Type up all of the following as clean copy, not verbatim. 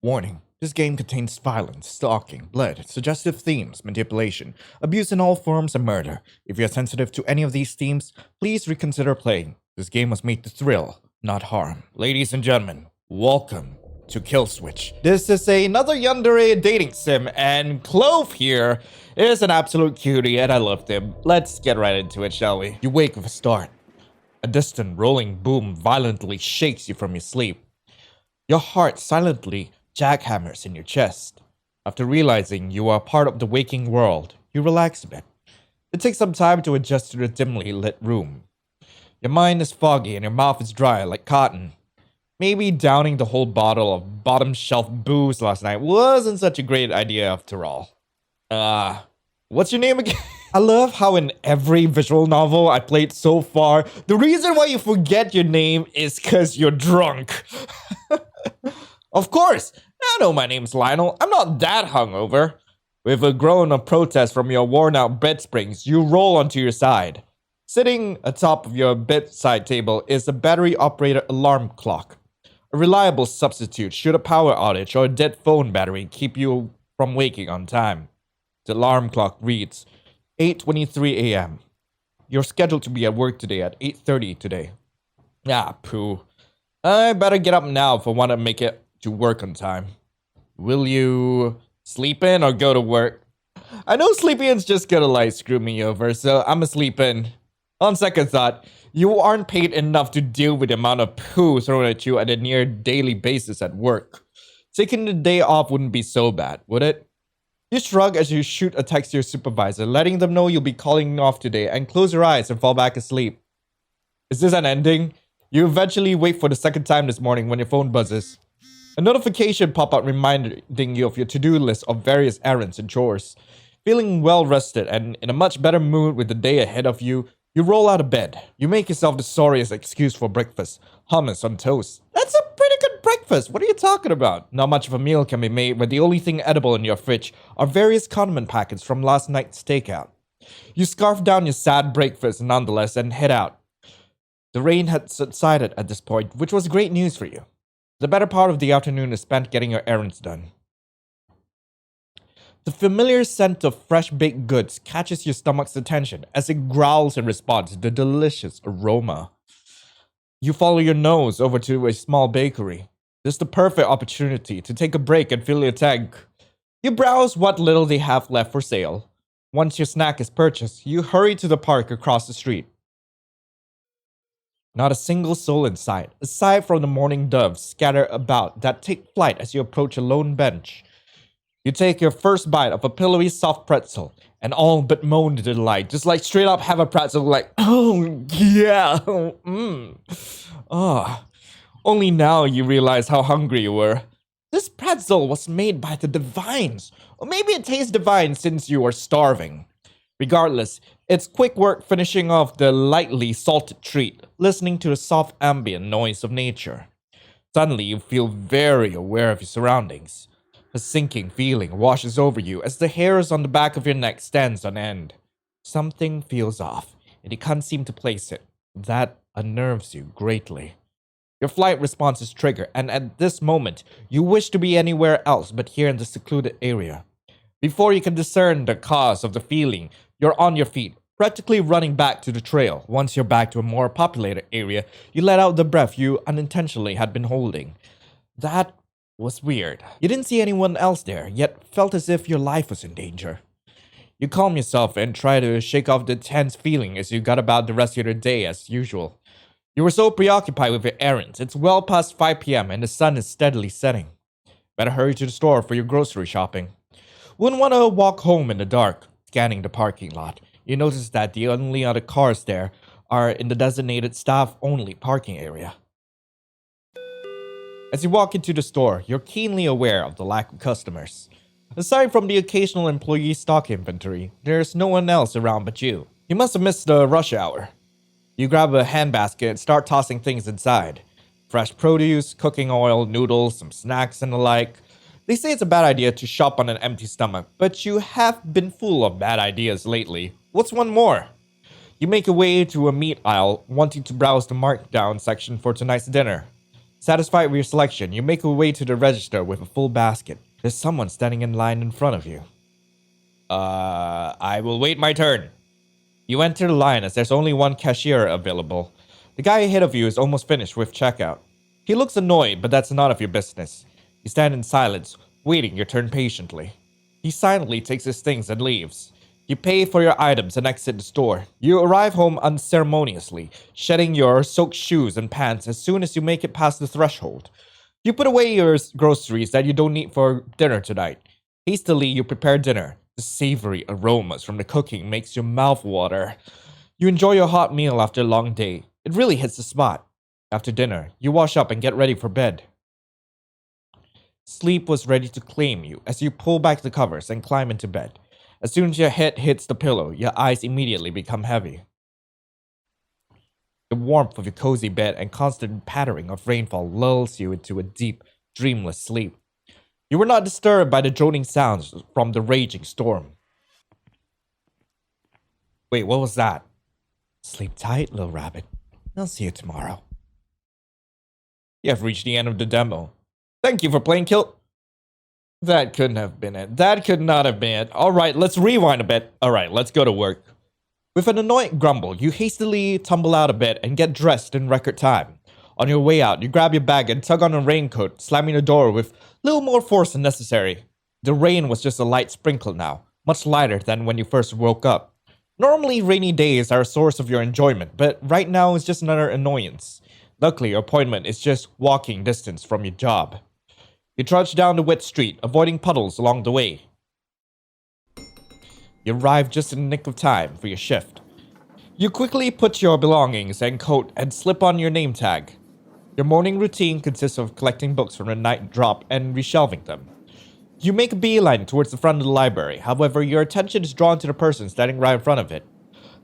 Warning. This game contains violence, stalking, blood, suggestive themes, manipulation, abuse in all forms, and murder. If you're sensitive to any of these themes, please reconsider playing. This game was made to thrill, not harm. Ladies and gentlemen, welcome to Killswitch. This is another Yandere dating sim, and Clove here is an absolute cutie, and I love him. Let's get right into it, shall we? You wake with a start. A distant rolling boom violently shakes you from your sleep. Your heart silently jackhammers in your chest. After realizing you are part of the waking world, you relax a bit. It takes some time to adjust to the dimly lit room. Your mind is foggy and your mouth is dry like cotton. Maybe downing the whole bottle of bottom shelf booze last night wasn't such a great idea after all. What's your name again? I love how in every visual novel I played so far, the reason why you forget your name is because you're drunk. Of course, I know my name's Lionel. I'm not that hungover. With a groan of protest from your worn-out bed springs, you roll onto your side. Sitting atop of your bedside table is a battery-operated alarm clock. A reliable substitute should a power outage or a dead phone battery keep you from waking on time. The alarm clock reads 8:23 a.m. You're scheduled to be at work today at 8:30 today. Pooh. I better get up now if I want to make it to work on time. Will you sleep in or go to work? I know sleeping in's just gonna screw me over, so I'm a sleep in. On second thought, you aren't paid enough to deal with the amount of poo thrown at you at a near daily basis at work. Taking the day off wouldn't be so bad, would it? You shrug as you shoot a text to your supervisor, letting them know you'll be calling off today, and close your eyes and fall back asleep. Is this an ending? You eventually wake for the second time this morning when your phone buzzes. A notification pop up reminding you of your to-do list of various errands and chores. Feeling well rested and in a much better mood with the day ahead of you, you roll out of bed. You make yourself the sorriest excuse for breakfast. Hummus on toast. That's a pretty good breakfast. What are you talking about? Not much of a meal can be made when the only thing edible in your fridge are various condiment packets from last night's stakeout. You scarf down your sad breakfast nonetheless and head out. The rain had subsided at this point, which was great news for you. The better part of the afternoon is spent getting your errands done. The familiar scent of fresh baked goods catches your stomach's attention as it growls in response to the delicious aroma. You follow your nose over to a small bakery. This is the perfect opportunity to take a break and fill your tank. You browse what little they have left for sale. Once your snack is purchased, you hurry to the park across the street. Not a single soul in sight, aside from the morning doves scattered about that take flight as you approach a lone bench. You take your first bite of a pillowy soft pretzel, and all but moan to delight, just straight up have a pretzel oh yeah, Only now you realize how hungry you were. This pretzel was made by the divines, or maybe it tastes divine since you are starving. Regardless, it's quick work finishing off the lightly salted treat, listening to the soft ambient noise of nature. Suddenly, you feel very aware of your surroundings. A sinking feeling washes over you as the hairs on the back of your neck stands on end. Something feels off, and you can't seem to place it. That unnerves you greatly. Your flight response is triggered, and at this moment, you wish to be anywhere else but here in the secluded area. Before you can discern the cause of the feeling, you're on your feet, practically running back to the trail. Once you're back to a more populated area, you let out the breath you unintentionally had been holding. That was weird. You didn't see anyone else there, yet felt as if your life was in danger. You calm yourself and try to shake off the tense feeling as you got about the rest of your day as usual. You were so preoccupied with your errands, it's well past 5 p.m. and the sun is steadily setting. Better hurry to the store for your grocery shopping. Wouldn't want to walk home in the dark. Scanning the parking lot, you notice that the only other cars there are in the designated staff-only parking area. As you walk into the store, you're keenly aware of the lack of customers. Aside from the occasional employee stock inventory, there's no one else around but you. You must have missed the rush hour. You grab a handbasket and start tossing things inside. Fresh produce, cooking oil, noodles, some snacks and the like. They say it's a bad idea to shop on an empty stomach, but you have been full of bad ideas lately. What's one more? You make your way to a meat aisle, wanting to browse the markdown section for tonight's dinner. Satisfied with your selection, you make your way to the register with a full basket. There's someone standing in line in front of you. I will wait my turn. You enter the line as there's only one cashier available. The guy ahead of you is almost finished with checkout. He looks annoyed, but that's none of your business. You stand in silence, waiting your turn patiently. He silently takes his things and leaves. You pay for your items and exit the store. You arrive home unceremoniously, shedding your soaked shoes and pants as soon as you make it past the threshold. You put away your groceries that you don't need for dinner tonight. Hastily, you prepare dinner. The savory aromas from the cooking makes your mouth water. You enjoy your hot meal after a long day. It really hits the spot. After dinner, you wash up and get ready for bed. Sleep was ready to claim you as you pull back the covers and climb into bed. As soon as your head hits the pillow, your eyes immediately become heavy. The warmth of your cozy bed and constant pattering of rainfall lulls you into a deep, dreamless sleep. You were not disturbed by the droning sounds from the raging storm. Wait, what was that? Sleep tight, little rabbit. I'll see you tomorrow. You have reached the end of the demo. Thank you for playing That couldn't have been it. That could not have been it. Alright, let's rewind a bit. Alright, let's go to work. With an annoyed grumble, you hastily tumble out of bed and get dressed in record time. On your way out, you grab your bag and tug on a raincoat, slamming the door with little more force than necessary. The rain was just a light sprinkle now, much lighter than when you first woke up. Normally, rainy days are a source of your enjoyment, but right now it's just another annoyance. Luckily, your appointment is just walking distance from your job. You trudge down the wet street, avoiding puddles along the way. You arrive just in the nick of time for your shift. You quickly put your belongings and coat and slip on your name tag. Your morning routine consists of collecting books from the night drop and reshelving them. You make a beeline towards the front of the library, however, your attention is drawn to the person standing right in front of it.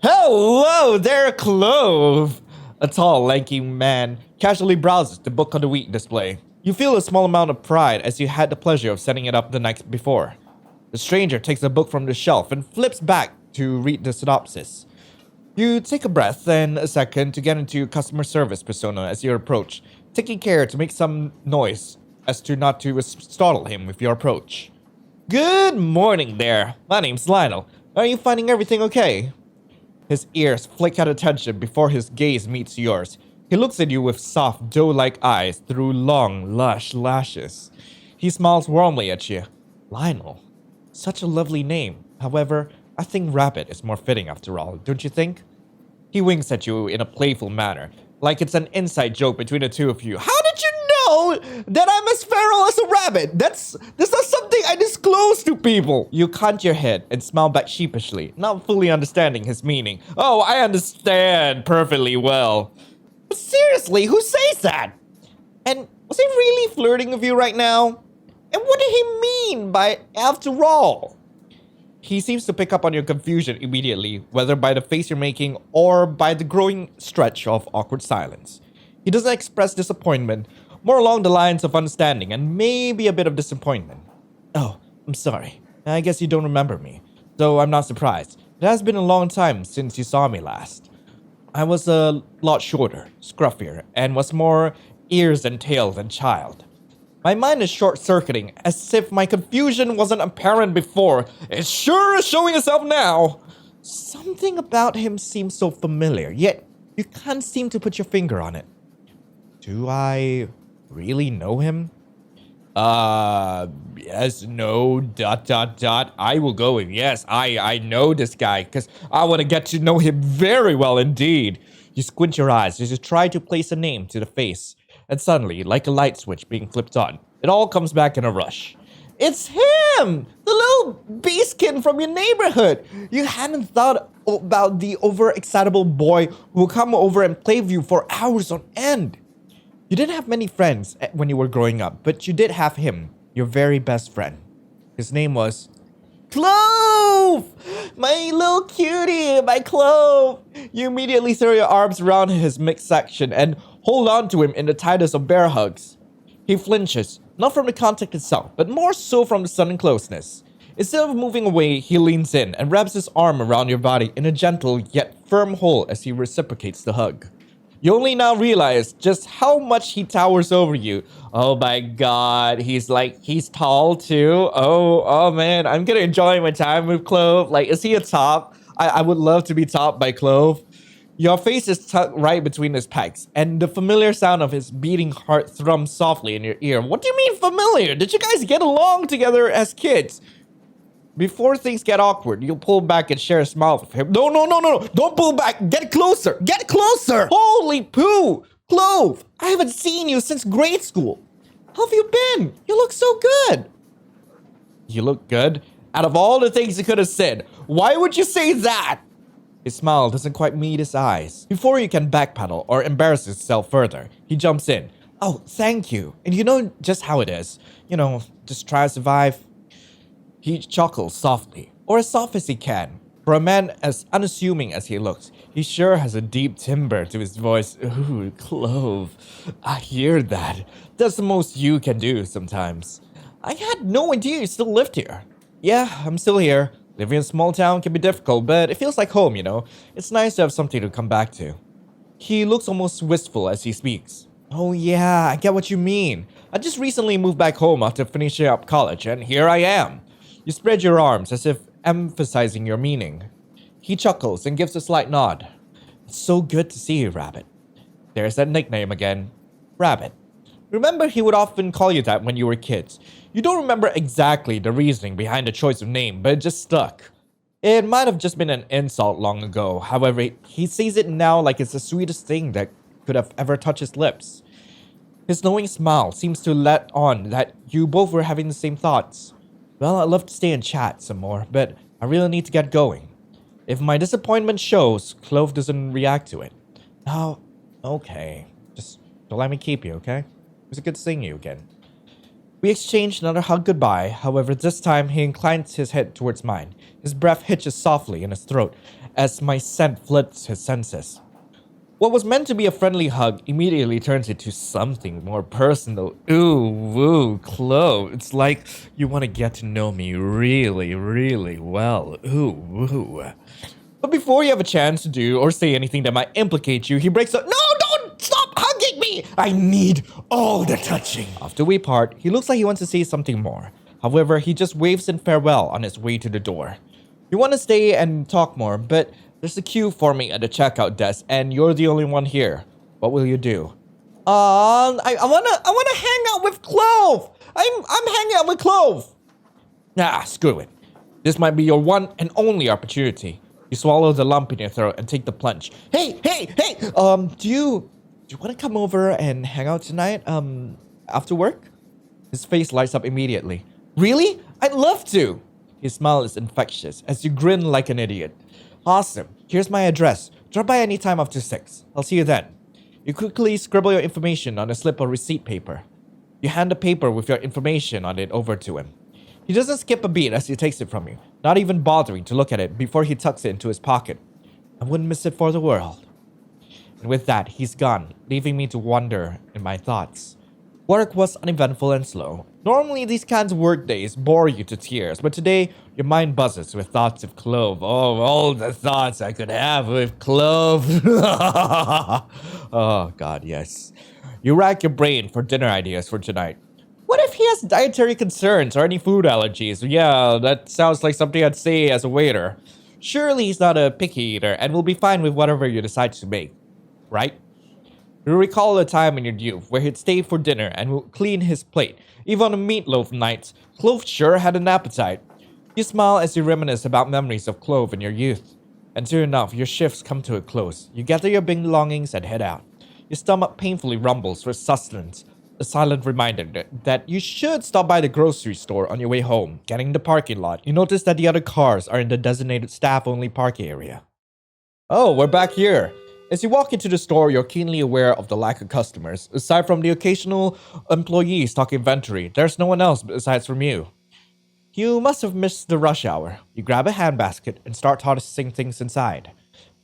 Hello there, Clove! A tall, lanky man casually browses the book of the week display. You feel a small amount of pride as you had the pleasure of setting it up the night before. The stranger takes a book from the shelf and flips back to read the synopsis. You take a breath and a second to get into your customer service persona as you approach, taking care to make some noise as to not to startle him with your approach. Good morning there. My name's Lionel. Are you finding everything okay? His ears flick out attention before his gaze meets yours. He looks at you with soft, doe-like eyes through long, lush lashes. He smiles warmly at you. Lionel. Such a lovely name. However, I think Rabbit is more fitting after all, don't you think? He winks at you in a playful manner, like it's an inside joke between the two of you. How did you know that I'm as feral as a rabbit? That's not something I disclose to people. You cunt your head and smile back sheepishly, not fully understanding his meaning. Oh, I understand perfectly well. But seriously, who says that? And was he really flirting with you right now? And what did he mean by after all? He seems to pick up on your confusion immediately, whether by the face you're making or by the growing stretch of awkward silence. He doesn't express disappointment, more along the lines of understanding and maybe a bit of disappointment. Oh, I'm sorry. I guess you don't remember me, though I'm not surprised. It has been a long time since you saw me last. I was a lot shorter, scruffier, and was more ears and tail than child. My mind is short-circuiting, as if my confusion wasn't apparent before. It sure is showing itself now. Something about him seems so familiar, yet you can't seem to put your finger on it. Do I really know him? Yes, no, ... I will go with yes, I know this guy, because I want to get to know him very well indeed. You squint your eyes as you try to place a name to the face, and suddenly, like a light switch being flipped on, it all comes back in a rush. It's him! The little beastkin from your neighborhood! You hadn't thought about the overexcitable boy who will come over and play with you for hours on end. You didn't have many friends when you were growing up, but you did have him, your very best friend. His name was Clove! My little cutie, my Clove! You immediately throw your arms around his midsection and hold on to him in the tightest of bear hugs. He flinches, not from the contact itself, but more so from the sudden closeness. Instead of moving away, he leans in and wraps his arm around your body in a gentle yet firm hold as he reciprocates the hug. You only now realize just how much he towers over you. Oh my god, he's tall too. Oh man, I'm gonna enjoy my time with Clove. Like, is he a top? I would love to be topped by Clove. Your face is tucked right between his pecs, and the familiar sound of his beating heart thrums softly in your ear. What do you mean familiar? Did you guys get along together as kids? Before things get awkward, you'll pull back and share a smile with him. No. Don't pull back. Get closer. Get closer. Holy poo. Clove, I haven't seen you since grade school. How have you been? You look so good. You look good? Out of all the things you could have said, why would you say that? His smile doesn't quite meet his eyes. Before you can backpedal or embarrass yourself further, he jumps in. Oh, thank you. And you know just how it is. Just try to survive. He chuckles softly, or as soft as he can. For a man as unassuming as he looks, he sure has a deep timbre to his voice. Ooh, Clove. I hear that. That's the most you can do sometimes. I had no idea you still lived here. Yeah, I'm still here. Living in a small town can be difficult, but it feels like home, It's nice to have something to come back to. He looks almost wistful as he speaks. Oh yeah, I get what you mean. I just recently moved back home after finishing up college, and here I am. You spread your arms as if emphasizing your meaning. He chuckles and gives a slight nod. It's so good to see you, Rabbit. There's that nickname again. Rabbit. Remember he would often call you that when you were kids. You don't remember exactly the reasoning behind the choice of name, but it just stuck. It might have just been an insult long ago. However, he sees it now like it's the sweetest thing that could have ever touched his lips. His knowing smile seems to let on that you both were having the same thoughts. Well, I'd love to stay and chat some more, but I really need to get going. If my disappointment shows, Clove doesn't react to it. Oh, okay. Just don't let me keep you, okay? It was good seeing you again. We exchanged another hug goodbye. However, this time he inclines his head towards mine. His breath hitches softly in his throat as my scent floods his senses. What was meant to be a friendly hug immediately turns into something more personal. Ooh, woo, Clove. It's like you want to get to know me really, really well. Ooh, woo. But before you have a chance to do or say anything that might implicate you, he breaks up. No, don't stop hugging me. I need all the touching. After we part, he looks like he wants to say something more. However, he just waves in farewell on his way to the door. You want to stay and talk more, but there's a queue forming at the checkout desk, and you're the only one here. What will you do? I wanna hang out with Clove. I'm hanging out with Clove. Nah, screw it. This might be your one and only opportunity. You swallow the lump in your throat and take the plunge. Hey! Do you want to come over and hang out tonight? After work? His face lights up immediately. Really? I'd love to. His smile is infectious as you grin like an idiot. Awesome. Here's my address. Drop by anytime after 6. I'll see you then. You quickly scribble your information on a slip of receipt paper. You hand the paper with your information on it over to him. He doesn't skip a beat as he takes it from you, not even bothering to look at it before he tucks it into his pocket. I wouldn't miss it for the world. And with that, he's gone, leaving me to wander in my thoughts. Work was uneventful and slow. Normally, these kinds of work days bore you to tears, but today, your mind buzzes with thoughts of Clove. Oh, all the thoughts I could have with Clove. Oh, God, yes. You rack your brain for dinner ideas for tonight. What if he has dietary concerns or any food allergies? Yeah, that sounds like something I'd say as a waiter. Surely he's not a picky eater and will be fine with whatever you decide to make, right? You recall a time in your youth where he'd stay for dinner and would clean his plate. Even on meatloaf nights, Clove sure had an appetite. You smile as you reminisce about memories of Clove in your youth. And soon enough, your shifts come to a close. You gather your belongings and head out. Your stomach painfully rumbles for sustenance. A silent reminder that you should stop by the grocery store on your way home. Getting in the parking lot, you notice that the other cars are in the designated staff-only parking area. Oh, we're back here. As you walk into the store, you're keenly aware of the lack of customers. Aside from the occasional employees talking inventory, there's no one else besides from you. You must have missed the rush hour. You grab a handbasket and start tossing things inside.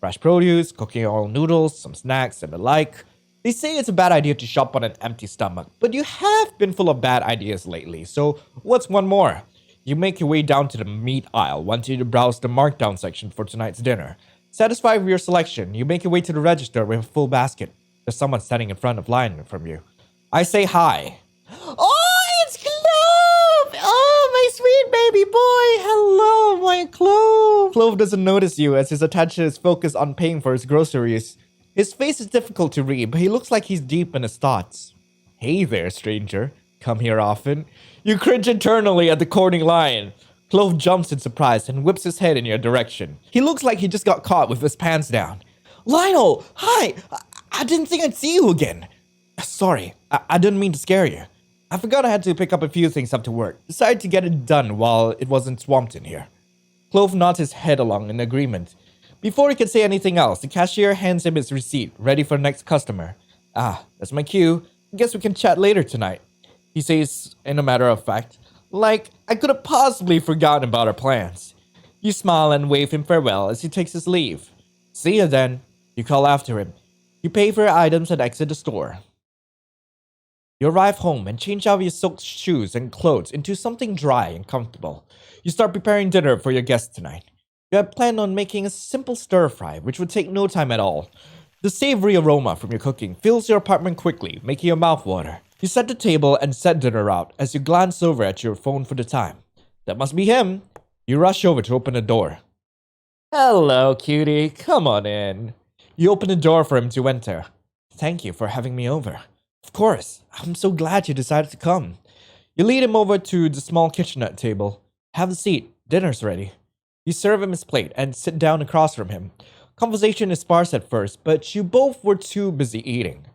Fresh produce, cooking oil noodles, some snacks, and the like. They say it's a bad idea to shop on an empty stomach, but you have been full of bad ideas lately, so what's one more? You make your way down to the meat aisle, wanting to browse the markdown section for tonight's dinner. Satisfied with your selection, you make your way to the register with a full basket. There's someone standing in front of line from you. I say hi. Oh, it's Clove! Oh, my sweet baby boy! Hello, my Clove! Clove doesn't notice you as his attention is focused on paying for his groceries. His face is difficult to read, but he looks like he's deep in his thoughts. Hey there, stranger. Come here often. You cringe internally at the courting line. Clove jumps in surprise and whips his head in your direction. He looks like he just got caught with his pants down. Lionel! Hi! I didn't think I'd see you again. Sorry, I didn't mean to scare you. I forgot I had to pick up a few things after work. Decided to get it done while it wasn't swamped in here. Clove nods his head along in agreement. Before he can say anything else, the cashier hands him his receipt, ready for the next customer. Ah, that's my cue. Guess we can chat later tonight. He says, in a matter of fact, like I could have possibly forgotten about our plans. You smile and wave him farewell as he takes his leave. See you then. You call after him. You pay for your items and exit the store. You arrive home and change out your soaked shoes and clothes into something dry and comfortable. You start preparing dinner for your guests tonight. You had planned on making a simple stir-fry, which would take no time at all. The savory aroma from your cooking fills your apartment quickly, making your mouth water. You set the table and set dinner out as you glance over at your phone for the time. That must be him. You rush over to open the door. Hello, cutie. Come on in. You open the door for him to enter. Thank you for having me over. Of course. I'm so glad you decided to come. You lead him over to the small kitchenette table. Have a seat. Dinner's ready. You serve him his plate and sit down across from him. Conversation is sparse at first, but you both were too busy eating.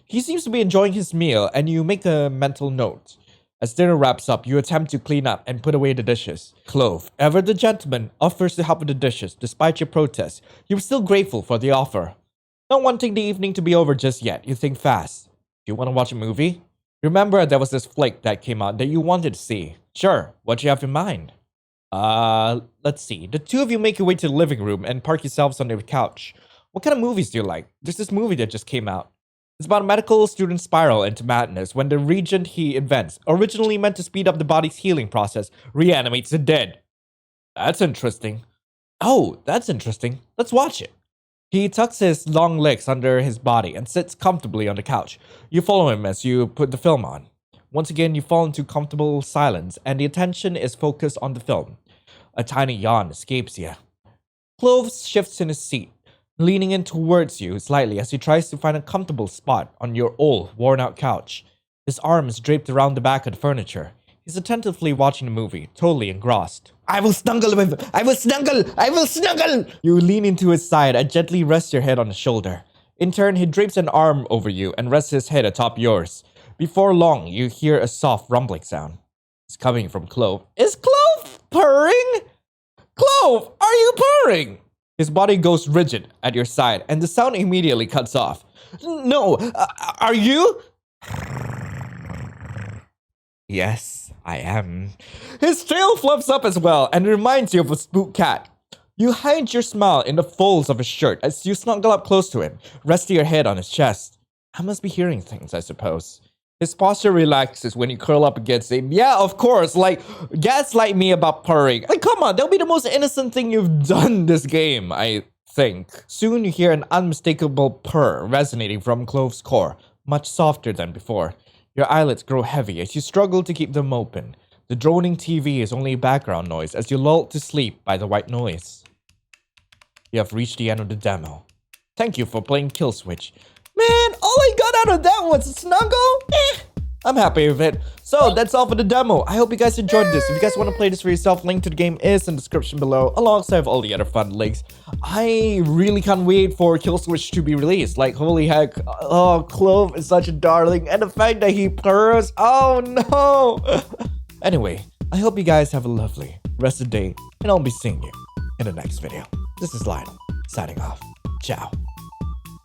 He seems to be enjoying his meal, and you make a mental note. As dinner wraps up, you attempt to clean up and put away the dishes. Clove, ever the gentleman, offers to help with the dishes despite your protest. You're still grateful for the offer. Not wanting the evening to be over just yet, you think fast. Do you want to watch a movie? Remember there was this flick that came out that you wanted to see. Sure, what do you have in mind? Let's see. The two of you make your way to the living room and park yourselves on the couch. What kind of movies do you like? There's this movie that just came out. It's about a medical student spiral into madness when the reagent he invents, originally meant to speed up the body's healing process, reanimates the dead. That's interesting. Oh, that's interesting. Let's watch it. He tucks his long legs under his body and sits comfortably on the couch. You follow him as you put the film on. Once again, you fall into comfortable silence and the attention is focused on the film. A tiny yawn escapes you. Clove shifts in his seat, leaning in towards you slightly as he tries to find a comfortable spot on your old, worn-out couch. His arm is draped around the back of the furniture. He's attentively watching the movie, totally engrossed. I will snuggle with him! I will snuggle! You lean into his side and gently rest your head on his shoulder. In turn, he drapes an arm over you and rests his head atop yours. Before long, you hear a soft rumbling sound. It's coming from Clove. Is Clove purring? Clove, are you purring? His body goes rigid at your side, and the sound immediately cuts off. No, are you? Yes, I am. His tail fluffs up as well, and reminds you of a spooked cat. You hide your smile in the folds of his shirt as you snuggle up close to him, resting your head on his chest. I must be hearing things, I suppose. His posture relaxes when you curl up against him. Yeah, of course, like, gaslight me about purring. Like, come on, that'll be the most innocent thing you've done this game, I think. Soon you hear an unmistakable purr resonating from Clove's core, much softer than before. Your eyelids grow heavy as you struggle to keep them open. The droning TV is only background noise as you lulled to sleep by the white noise. You have reached the end of the demo. Thank you for playing Killswitch. Man, all I got out of that was a snuggle? I'm happy with it. So, that's all for the demo. I hope you guys enjoyed this. If you guys want to play this for yourself, link to the game is in the description below, alongside all the other fun links. I really can't wait for Killswitch to be released. Like, holy heck. Oh, Clove is such a darling. And the fact that he purrs. Oh, no. Anyway, I hope you guys have a lovely rest of the day. And I'll be seeing you in the next video. This is Lionel, signing off. Ciao.